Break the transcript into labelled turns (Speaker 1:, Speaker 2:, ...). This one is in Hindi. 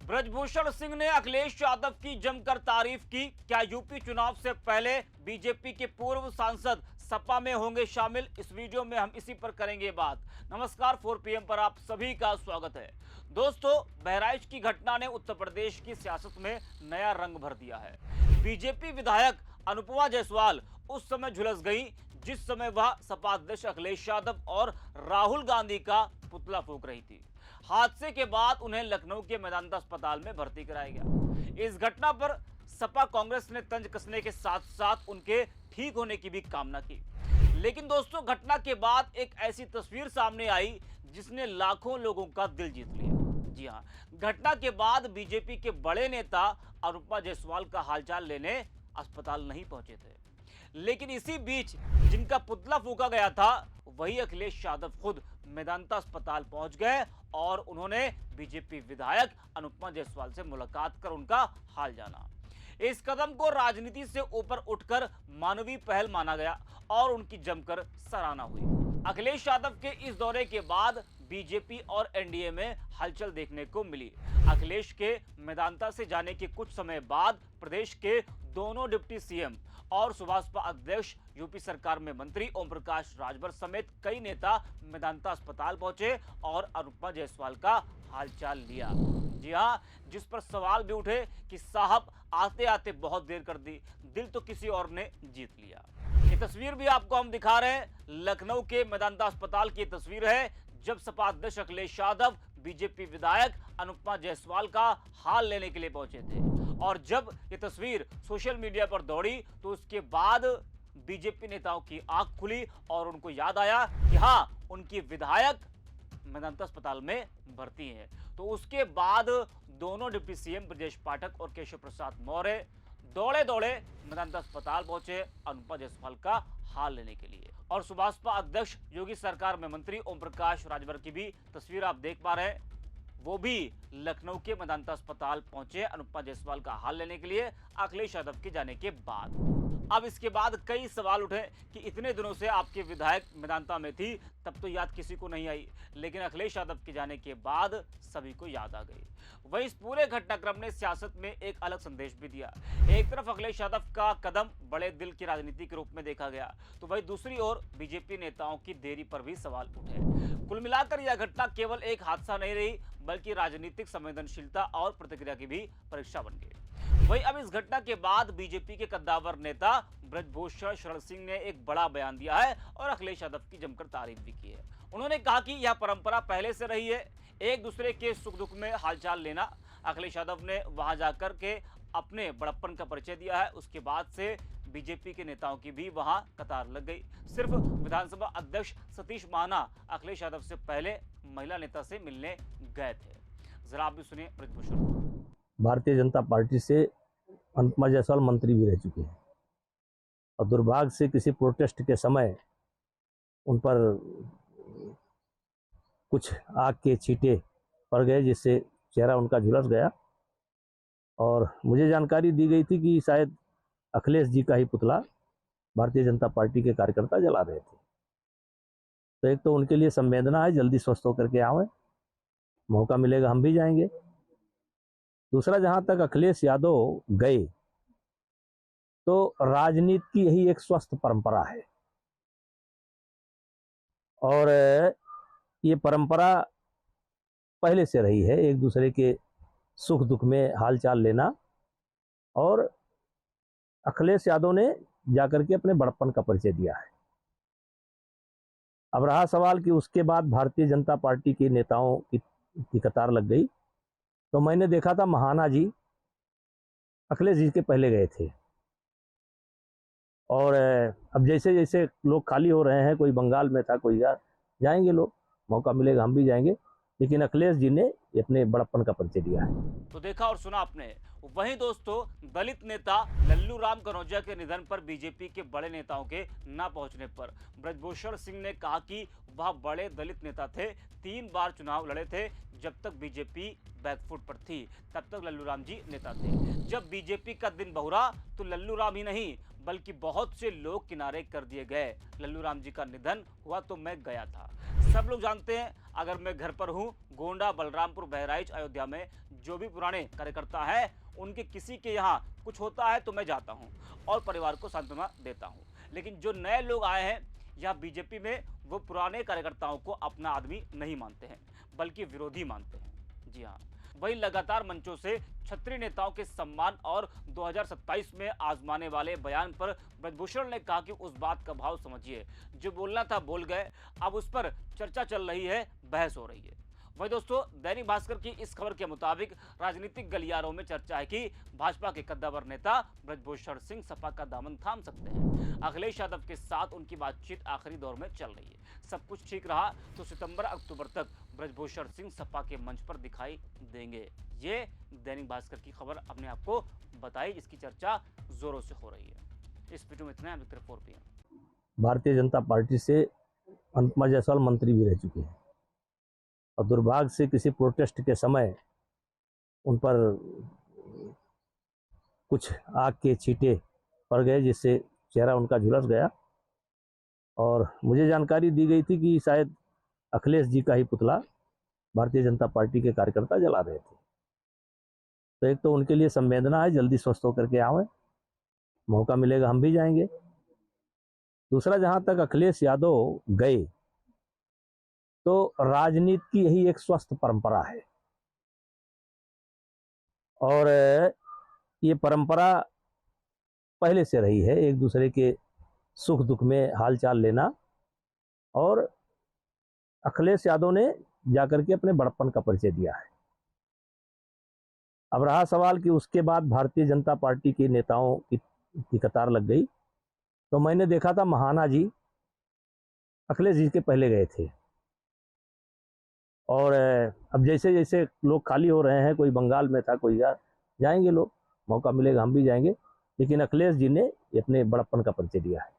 Speaker 1: ब्रजभूषण सिंह ने अखिलेश यादव की जमकर तारीफ की। क्या यूपी चुनाव से पहले बीजेपी के पूर्व सांसद सपा में होंगे शामिल? इस वीडियो में हम इसी पर करेंगे बात। नमस्कार, 4 PM पर आप सभी का स्वागत है। दोस्तों, बहराइच की घटना ने उत्तर प्रदेश की सियासत में नया रंग भर दिया है। बीजेपी विधायक अनुपमा जायसवाल उस समय झुलस गई जिस समय वह सपा अध्यक्ष अखिलेश यादव और राहुल गांधी का पुतला फूंक रही थी। हादसे के बाद उन्हें लखनऊ के मेदांता अस्पताल में भर्ती कराया गया। इस घटना पर सपा कांग्रेस ने तंज कसने के साथ साथ उनके ठीक होने की भी कामना की। लेकिन दोस्तों, घटना के बाद एक ऐसी तस्वीर सामने आई जिसने लाखों लोगों का दिल जीत लिया। जी हां, घटना के बाद बीजेपी के बड़े नेता अनुपमा जायसवाल का हालचाल लेने अस्पताल नहीं पहुंचे थे। लेकिन इसी बीच जिनका पुतला फूंका गया था वही अखिलेश यादव खुद मेदांता अस्पताल पहुंच गए और उन्होंने बीजेपी विधायक अनुपमा जायसवाल से मुलाकात कर उनका हाल जाना। इस कदम को राजनीति से ऊपर उठकर मानवीय पहल माना गया और उनकी जमकर सराहना हुई। अखिलेश यादव के इस दौरे के बाद बीजेपी और एनडीए में हलचल देखने को मिली। अखिलेश के मेदांता से जाने के कुछ समय बाद प्रदेश के दोनों डिप्टी सीएम और सुभाषपा अध्यक्ष, यूपी सरकार में मंत्री ओम प्रकाश राजभर समेत कई नेता मेदांता अस्पताल पहुंचे और अनुपमा जायसवाल का हालचाल लिया। जी हां, जिस पर सवाल भी उठे कि साहब आते आते बहुत देर कर दी, दिल तो किसी और ने जीत लिया। ये तस्वीर भी आपको हम दिखा रहे हैं, लखनऊ के मेदांता अस्पताल की तस्वीर है जब सपा अध्यक्ष अखिलेश यादव बीजेपी विधायक अनुपमा जायसवाल का हाल लेने के लिए पहुंचे थे। और जब ये तस्वीर सोशल मीडिया पर दौड़ी तो उसके बाद बीजेपी नेताओं की आंख खुली और उनको याद आया कि हाँ, उनकी विधायक मेदांता अस्पताल में भर्ती हैं। तो उसके बाद दोनों डिप्टी सीएम ब्रजेश पाठक और केशव प्रसाद मौर्य दौड़े दौड़े मेदांता अस्पताल पहुंचे अनुपमा जायसवाल का हाल लेने के लिए। और सुभाषपा अध्यक्ष, योगी सरकार में मंत्री ओम प्रकाश राजभर की भी तस्वीर आप देख पा रहे हैं, वो भी लखनऊ के मेदांता अस्पताल पहुंचे अनुपमा जायसवाल का हाल लेने के लिए अखिलेश यादव के जाने के बाद। अब इसके बाद कई सवाल उठे कि इतने दिनों से आपके विधायक मेदांता में थी, तब तो याद किसी को नहीं आई, लेकिन अखिलेश यादव के जाने के बाद सभी को याद आ गई। वहीं इस पूरे घटनाक्रम ने सियासत में एक अलग संदेश भी दिया। एक तरफ अखिलेश यादव का कदम बड़े दिल की राजनीति के रूप में देखा गया, तो वहीं दूसरी ओर बीजेपी नेताओं की देरी पर भी सवाल उठे। कुल मिलाकर यह घटना केवल एक हादसा नहीं रही, बल्कि राजनीतिक संवेदनशीलता और प्रतिक्रिया की भी परीक्षा बन गई। वहीं अब इस घटना के बाद बीजेपी के कद्दावर नेता ब्रजभूषण शरण सिंह ने एक बड़ा बयान दिया है और अखिलेश यादव की जमकर तारीफ भी की है। उन्होंने कहा कि यह परंपरा पहले से रही है, एक दूसरे के सुख दुख में हालचाल लेना। अखिलेश यादव ने वहां जाकर के अपने बड़प्पन का परिचय दिया है। उसके बाद से बीजेपी के नेताओं की भी वहां कतार लग गई। सिर्फ विधानसभा अध्यक्ष सतीश महाना अखिलेश यादव से पहले महिला नेता से मिलने गए थे। जरा आप भी सुनिए ब्रजभूषण।
Speaker 2: भारतीय जनता पार्टी से अनुपमा जायसवाल मंत्री भी रह चुके हैं और दुर्भाग्य से किसी प्रोटेस्ट के समय उन पर कुछ आग के छींटे पड़ गए जिससे चेहरा उनका झुलस गया। और मुझे जानकारी दी गई थी कि शायद अखिलेश जी का ही पुतला भारतीय जनता पार्टी के कार्यकर्ता जला रहे थे। तो एक तो उनके लिए संवेदना है, जल्दी स्वस्थ होकर के आए, मौका मिलेगा हम भी जाएंगे। दूसरा, जहां तक अखिलेश यादव गए तो राजनीति की यही एक स्वस्थ परंपरा है और ये परंपरा पहले से रही है, एक दूसरे के सुख दुख में हालचाल लेना। और अखिलेश यादव ने जाकर के अपने बड़प्पन का परिचय दिया है। अब रहा सवाल कि उसके बाद भारतीय जनता पार्टी के नेताओं की कतार लग गई, तो मैंने देखा था महाना जी अखिलेश जी के पहले गए थे। और अब जैसे जैसे लोग खाली हो रहे हैं, कोई बंगाल में था, कोई जाएंगे लोग, मौका मिलेगा हम भी जाएंगे, लेकिन अखिलेश जी ने अपने बड़प्पन का परिचय दिया है।
Speaker 1: तो देखा और सुना आपने। वहीं दोस्तों, दलित नेता लल्लू राम कनौजिया के निधन पर बीजेपी के बड़े नेताओं के न पहुंचने पर ब्रजभूषण सिंह ने कहा कि वह बड़े दलित नेता थे, 3 बार चुनाव लड़े थे। जब तक बीजेपी बैकफुट पर थी तब तक लल्लू राम जी नेता थे। जब बीजेपी का दिन बहुरा तो लल्लू राम ही नहीं बल्कि बहुत से लोग किनारे कर दिए गए। लल्लू राम जी का निधन हुआ तो मैं गया था। सब लोग जानते हैं, अगर मैं घर पर हूं, गोंडा, बलरामपुर, बहराइच, अयोध्या में जो भी पुराने कार्यकर्ता है, उनके किसी के यहाँ कुछ होता है तो मैं जाता हूं और परिवार को सांत्वना देता हूं। लेकिन जो नए लोग आए हैं या बीजेपी में, वो पुराने कार्यकर्ताओं को अपना आदमी नहीं मानते हैं, बल्कि विरोधी मानते हैं। जी हाँ, वही लगातार मंचों से क्षत्रिय नेताओं के सम्मान और 2027 में आजमाने वाले बयान पर ब्रजभूषण ने कहा कि उस बात का भाव समझिए, जो बोलना था बोल गए, अब उस पर चर्चा चल रही है, बहस हो रही है। वही दोस्तों, दैनिक भास्कर की इस खबर के मुताबिक राजनीतिक गलियारों में चर्चा है कि भाजपा के कद्दावर नेता ब्रजभूषण सिंह सपा का दामन थाम सकते हैं। अखिलेश यादव के साथ उनकी बातचीत आखिरी दौर में चल रही है। सब कुछ ठीक रहा तो सितंबर अक्टूबर तक ब्रजभूषण सिंह सपा के मंच पर दिखाई देंगे। ये दैनिक भास्कर की खबर अपने आप को बताई, इसकी चर्चा जोरों से हो रही है। इस वीडियो में इतना है। 4 PM।
Speaker 2: भारतीय जनता पार्टी से अनुपमा जायसवाल मंत्री भी रह चुके हैं और दुर्भाग्य से किसी प्रोटेस्ट के समय उन पर कुछ आग के छींटे पड़ गए, जिससे चेहरा उनका झुलस गया। और मुझे जानकारी दी गई थी कि शायद अखिलेश जी का ही पुतला भारतीय जनता पार्टी के कार्यकर्ता जला रहे थे। तो एक तो उनके लिए संवेदना है, जल्दी स्वस्थ होकर के आवे, मौका मिलेगा हम भी जाएंगे। दूसरा, जहां तक अखिलेश यादव गए, तो राजनीति की यही एक स्वस्थ परंपरा है और ये परंपरा पहले से रही है, एक दूसरे के सुख दुख में हालचाल लेना। और अखिलेश यादव ने जाकर के अपने बड़प्पन का परिचय दिया है। अब रहा सवाल कि उसके बाद भारतीय जनता पार्टी के नेताओं की कतार लग गई, तो मैंने देखा था महाना जी अखिलेश जी के पहले गए थे। और अब जैसे जैसे लोग खाली हो रहे हैं, कोई बंगाल में था, कोई जाएंगे लोग, मौका मिलेगा हम भी जाएंगे। लेकिन अखिलेश जी ने अपने बड़प्पन का परिचय दिया है।